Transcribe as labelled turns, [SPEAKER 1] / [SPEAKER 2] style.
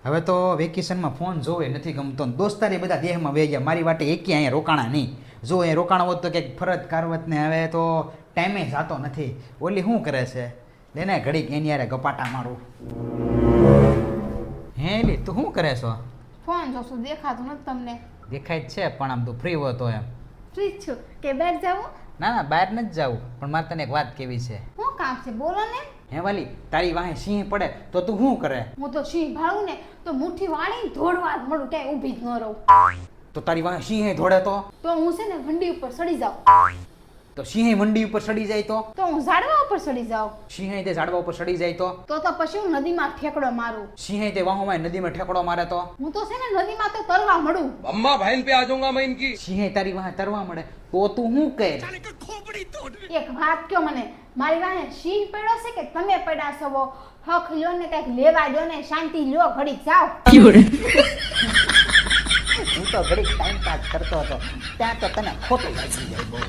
[SPEAKER 1] હવે તો વેકેશનમાં ફોન જોવે નથી ગમતો ને દોસ્તારી બધા દેહમાં વહી ગયા મારી વાટે એકી અહીંયા રોકાણા નહીં જો અહીંયા રોકાણા હોત તો કંઈક ફરજ કારવત ને હવે તો ટાઈમે જાતો નથી ઓલી શું કરે છે લેને ઘડીક એની યારે ગપાટા મારું હે લી તું શું કરે છો
[SPEAKER 2] ફોન જોશું દેખાતું નથી તમને
[SPEAKER 1] દેખાય જ છે પણ આમ તું ફ્રી હો તો એમ
[SPEAKER 2] ફ્રી છું કે બહાર જાવું
[SPEAKER 1] ના ના બહાર નથી જવું પણ મારે તને એક વાત કેવી છે
[SPEAKER 2] શું કામ છે બોલો ને
[SPEAKER 1] હે વાલી તારી વાહે સિંહ પડે તો તું શું કરે
[SPEAKER 2] હું તો સિંહ ભાળું ને તો મુઠ્ઠી વાળીને દોડવા જ મળું ક્યાંય ઊભી જ ન રહું
[SPEAKER 1] તો તારી વાહે સિંહ દોડે તો
[SPEAKER 2] હું છે ને વંડી ઉપર ચડી જાઉં
[SPEAKER 1] તો સિંહ મંડી ઉપર ચડી જાય તો
[SPEAKER 2] હું ઝાડવા ઉપર ચડી જાઉં
[SPEAKER 1] સિંહ તે ઝાડવા ઉપર ચડી જાય
[SPEAKER 2] તો પછી હું નદીમાં ઠેકડો મારું
[SPEAKER 1] સિંહ તે વાહોમાં નદીમાં ઠેકડો મારે તો
[SPEAKER 2] હું તો છે ને નદીમાં તો તરવા મળું
[SPEAKER 3] अम्मा बहन पे आ जाऊंगा मैं इनकी
[SPEAKER 1] સિંહ તારી વાહે તરવા મળે તો તું શું કહે
[SPEAKER 2] એક વાત કયો મને મારી વાહે સિંહ પડ્યો છે કે તમે પડ્યા છો હક લ્યો ને કઈક લેવા દો ને શાંતિ લ્યો ઘડીક જાઓ
[SPEAKER 1] હું તો ઘડીક ટાઈમ પાસ કરતો હતો ત્યાં તો તને ખોટું લાગી જાય બહુ